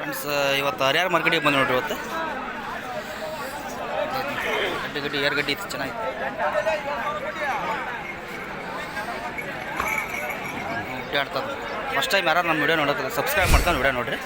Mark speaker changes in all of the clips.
Speaker 1: Friends ಇವತ್ತು ಹರಿಯಾರ ಮಾರ್ಕೆಟಿಗೆ ಬಂದು ನೋಡ್ರಿ. ಇವತ್ತು ಗಡ್ಡಿ ಏರ್ ಗಡ್ಡಿ ಇತ್ತು, ಚೆನ್ನಾಗಿತ್ತು. ಆಡ್ತದೆ. ಫಸ್ಟ್ ಟೈಮ್ ಯಾರು ನಮ್ಮ ವಿಡಿಯೋ ನೋಡೋದು ಸಬ್ಸ್ಕ್ರೈಬ್ ಮಾಡ್ಕೊಂಡು ವಿಡಿಯೋ ನೋಡ್ರಿ.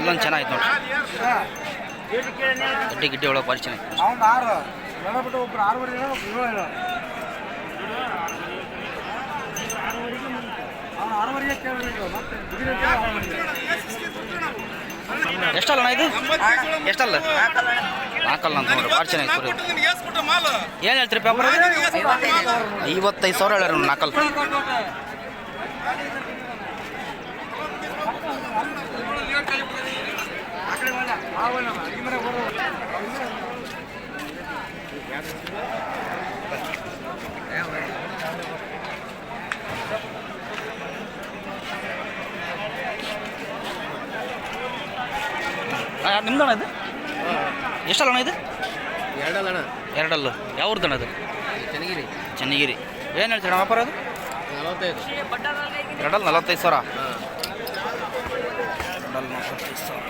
Speaker 1: ಇಲ್ಲೊಂದು ಚೆನ್ನಾಗಿತ್ತು ನೋಡ್ರಿ. ಗಡ್ಡಿ ಗಿಡ್ಡಿ ಒಳಗೆ ಭಾರಿ ಚೆನ್ನಾಗಿತ್ತು. ಎಷ್ಟಲ್ಲ ಇದು? ಎಷ್ಟಲ್ಲ? ನಾಲ್ಕಲ್ಲ ಅಂತ ನೋಡ್ರಿ, ಭಾರಿ ಚೆನ್ನಾಗಿತ್ತು. ಏನು ಹೇಳ್ತೀರಿ ಪೇಪರ್? 55,000 ಹೇಳ್ಯಾರ ನಾಲ್ಕಲ್ಲ. ನಿಮ್ದಣ್ಣ ಇದು? ಎಷ್ಟಲ್ಲಣ್ಣ ಇದು? ಎರಡಲ್ಲ. ಯಾವ್ದಣ್ಣ ಅದು? ಚೆನ್ನಗಿರಿ. ಏನು ಹೇಳ್ತೀರ ವ್ಯಾಪಾರ ಅದು? 45. ಎರಡಲ್ಲ 45,000. ಎರಡಲ್ಲ 45,000.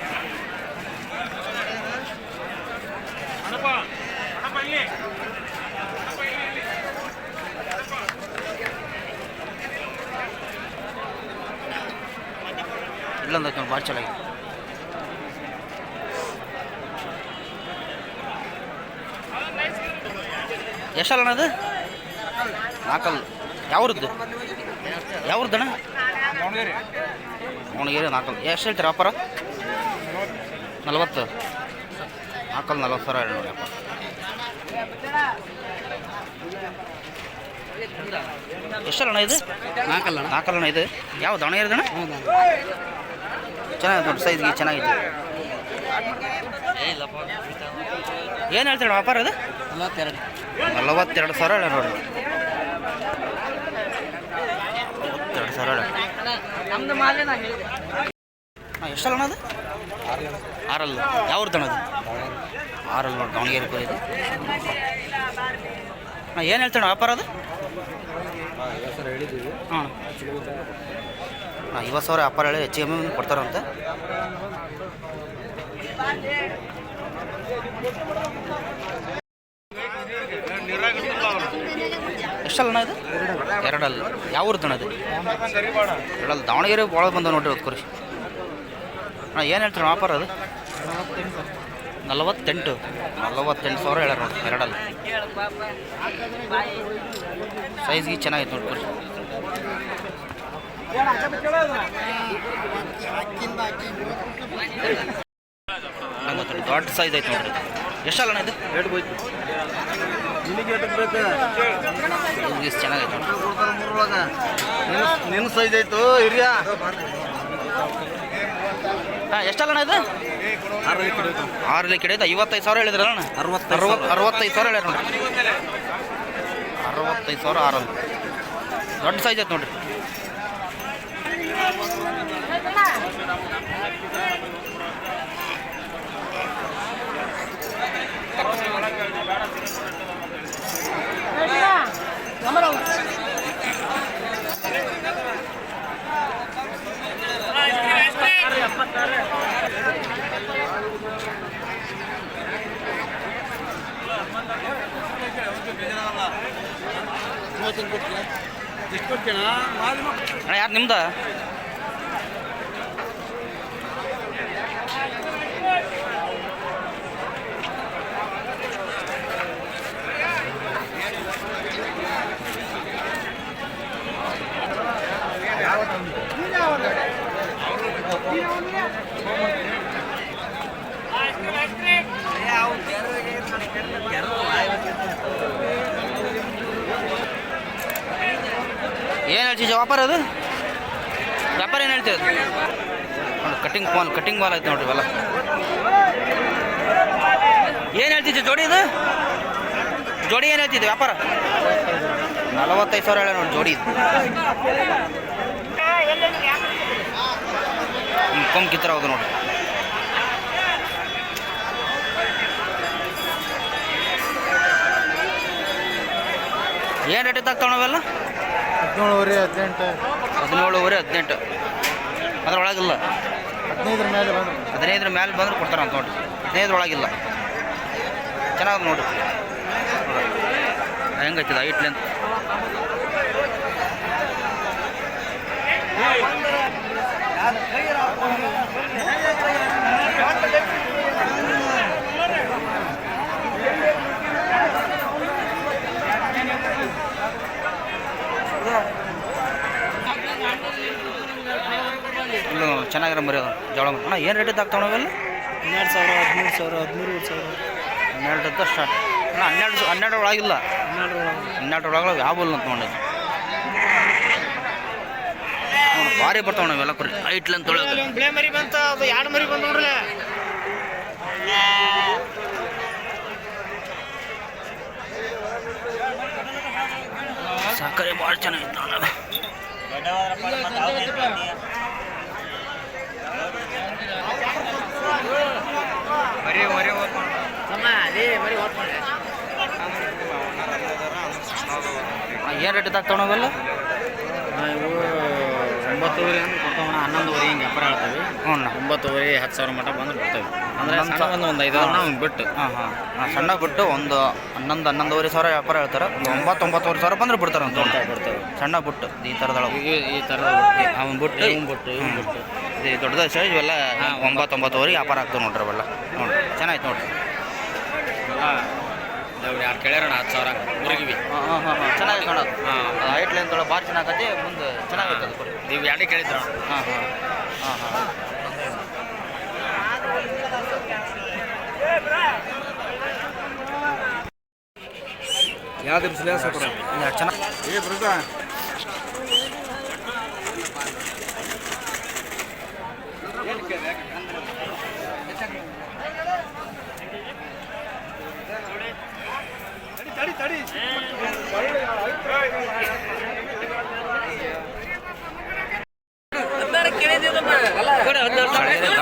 Speaker 1: ಇಲ್ಲೊಂದು ಐತೆ ನೋಡಿ, ಭಾಳ ಚೆನ್ನಾಗಿದೆ. ಎಷ್ಟಲ್ಲ ಅದು? ನಾಲ್ಕಲ್ಲ. ಯಾವ್ರದ್ದು? ಯಾವ್ರದ್ದಣ್ಣ? ಅವನಿಗೆ ನಾಲ್ಕಲ್ಲ. ಎಷ್ಟು ಹೇಳ್ತೀರ ವ್ಯಾಪಾರ? 40. ನಾಲ್ಕಲ್ಲ 40,000 ಹೇಳಿ ನೋಡಿ ವ್ಯಾಪಾರ. ಎಷ್ಟಲ್ಲಣ್ಣ ಇದು? ನಾಲ್ಕಲ್ಲಣ್ಣ ಇದು. ಯಾವ ದಾವಣಗೆರೆದಣ್ಣ? ಚೆನ್ನಾಗಿದೆ ನೋಡಿ, ಸೈಜ್ಗೆ ಚೆನ್ನಾಗಿದೆ. ಏನು ಹೇಳ್ತೀರ ವ್ಯಾಪಾರ ಅದು? 42,000 ಹೇಳ ನೋಡಿ. 42,000 ಎಷ್ಟಲ್ಲಣ್ಣ ಅದು? 6. ಯಾವ್ದಣ್ಣ ಅದು? 6 ನೋಡಿ, ದಾವಣಗೆರೆ ಇದು. ಏನು ಹೇಳ್ತಾಣ ವ್ಯಾಪಾರ ಅದು? ಹಾಂ 50,000 ವ್ಯಾಪಾರ ಹೇಳಿ ಹೆಚ್ಚು ಕಮ್ಮಿ ಕೊಡ್ತಾರಂತೆ. ಎಷ್ಟಲ್ಲಣ್ಣ ಇದು? ಎರಡಲ್ಲ. ಯಾವ್ದಣ್ಣ ಅದು? ಎರಡಲ್ಲ. ದಾವಣಗೆರೆ ಭಾಳ ಬಂದ ನೋಡ್ರಿ ಹೊತ್ತು ಕುರಿ. ಹಾಂ ಏನು ಹೇಳ್ತೀರ ವ್ಯಾಪಾರ ಅದು? 48,000 ಹೇಳ್ಯಾರ ನೋಡಿ. ಎರಡಲ್ಲ. ಸೈಜ್ಗೆ ಚೆನ್ನಾಗಿತ್ತು ನೋಡಿ ಕುರಿ. ದೊಡ್ಡ ಸೈಜ್ ಐತೆ ನೋಡ್ರಿ. ಎಷ್ಟಲ್ಲಣ್ಣ ಇದು? ಚೆನ್ನಾಗೈತೆ
Speaker 2: ನಿನ್ನ ಸೈಜ್ ಆಯ್ತು ಹಿರಿಯ.
Speaker 1: ಹಾಂ ಎಷ್ಟಲ್ಲಣ್ಣ ಇದು? 6 ಕಡೆ 55,000 ಹೇಳಿದ್ರಲ್ಲ. 65,000 ಹೇಳ್ಯಾರ ನೋಡ್ರಿ. 65,000 6. ದೊಡ್ಡ ಸೈಜ್ ಐತೆ ನೋಡ್ರಿ. ಯಾರು ನಿಮ್ದ? ಏನು ಹೇಳ್ತೀವಿ ವ್ಯಾಪಾರ ಅದು? ವ್ಯಾಪಾರ ಏನು ಹೇಳ್ತೀವಿ? ಕಟಿಂಗ್ ಬಾಲ್ ಐತೆ ನೋಡ್ರಿ ಇವೆಲ್ಲ. ಹೇಳ್ತಿದ್ದೆ ಜೋಡಿ ಇದು? ಜೋಡಿ ಏನು ಹೇಳ್ತಿದ್ದೆ ವ್ಯಾಪಾರ? 45,000 ಹೇಳ ನೋಡಿ ಜೋಡಿ ಇದು. ಕೊಂಬ್ ಕಿತ್ತರ ಹೌದು ನೋಡಿ. ಏನು ರೇಟ್ ಇದ್ದಾಗ ತಗೊಳವೆಲ್ಲ?
Speaker 2: 17,18.
Speaker 1: 17,18. ಅದ್ರೊಳಗಿಲ್ಲ?
Speaker 2: 15 ಮೇಲೆ ಬಂದು
Speaker 1: 15 ಮೇಲೆ ಬಂದ್ರೆ ಕೊಡ್ತಾರೆ ಅಂತ ನೋಡಿ. 15 ಒಳಗಿಲ್ಲ. ಚೆನ್ನಾಗಿ ನೋಡಿ ಹೆಂಗೈತಿದ ಐಟ್ಲಿ ಅಂತ. ಇಲ್ಲ ಚೆನ್ನಾಗಿರೋ ಮರಿ ಅದು ಜೋಳ ಅಣ್ಣ. ಏನು ರೇಟ್ ಇದ್ದಾಗ ತಗೊಳವೆಲ್ಲ?
Speaker 2: 12,000, 13,000, 13,000.
Speaker 1: 12 ಸ್ಟಾರ್ಟ್ ಅಣ್ಣ. 12 ಒಳಗಿಲ್ಲ? 12 ಒಳಗೆ ಯಾವ ಅಂತ ನೋಡಿ. ಭಾರಿ ಬರ್ತಾವ ನಾವೆಲ್ಲ ಕುರಿ ಐಟ್ಲಿ ಅಂತ ತೊಳಗೆ.
Speaker 2: ಬಿಳೆ ಮರಿ ಬಂತ, ಅದು 2 ಮರಿ ಬಂದು ನೋಡ್ರಲ್ಲ.
Speaker 1: ಸಾಕರೆ ಭಾಳ ಚೆನ್ನಾಗಿತ್ತು ನೋಡೋಣ. ಏನು ರೇಟ್ ಇದ್ದಾಗ ತೊಗೊಳವೆಲ್ಲ?
Speaker 2: ಇವು 9,000 ಅಂತ ಕೊಡ್ತಾವಣ್ಣ. 11,000 ಹಿಂಗೆ ವ್ಯಾಪಾರ ಹೇಳ್ತೀವಿ.
Speaker 1: ಹ್ಞೂ
Speaker 2: 9,000, 10,000 ಮಟ್ಟ ಬಂದು ಬಿಡ್ತೇವೆ. ಅಂದರೆ ಒಂದು 5,000 ಬಿಟ್ಟು.
Speaker 1: ಸಣ್ಣ ಬಿಟ್ಟು ಒಂದು 11,000 ವ್ಯಾಪಾರ ಹೇಳ್ತಾರೆ. 9,000 ಬಂದ್ರೆ ಬಿಡ್ತಾರೆ ಅಂತ
Speaker 2: ಬಿಡ್ತೇವೆ.
Speaker 1: ಸಣ್ಣ ಬಿಟ್ಟು ಈ ಥರದೊಳಗೆ.
Speaker 2: ಈ ಥರದ
Speaker 1: ಅವ್ನು ಬಿಟ್ಟು ಇದು ದೊಡ್ಡದ ಸೈಜ್ ಇವೆಲ್ಲ 9,000 ವ್ಯಾಪಾರ ಆಗ್ತವೆ ನೋಡ್ರಿ ಅವೆಲ್ಲ. ನೋಡಿರಿ ಚೆನ್ನಾಯ್ತು ನೋಡಿರಿ.
Speaker 2: ಯಾರು ಕೇಳ್ಯಾರಣ್ಣ 10,000 ಮುರುಗಿವಿ.
Speaker 1: ಚೆನ್ನಾಗಿ ಕಾಣೋದು. ಐಟ್ಲಿ ಅಂತೇಳಿ ಭಾಳ ಚೆನ್ನಾಗತ್ತೆ. ಮುಂದೆ ಚೆನ್ನಾಗೈತೆ ಅದು ಕೊಡಿ.
Speaker 2: ನೀವು ಎರಡೇ ಕೇಳಿದ್ರ? ಯಾವ್ದು
Speaker 1: ಚೆನ್ನಾಗಿ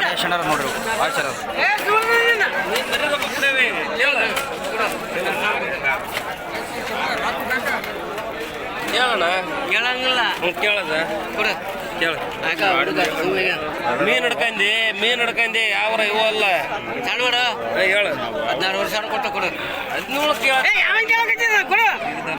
Speaker 1: ಗಣೇಶನರ ನೋಡ್ರಿ ಭಾಳ
Speaker 2: ಕೇಳೋಣ ಕೇಳಂಗಿಲ್ಲ. ಕೇಳದ ಕೊಡ ಕೇಳ. ಮೀನು ಹಿಡ್ಕಂದಿ ಯಾವ ಇವು ಅಲ್ಲ ಸಣ್ಣ ಹೇಳು. 16,000 ಕೊಟ್ಟ ಕೊಡು. 17 ಕೇಳ.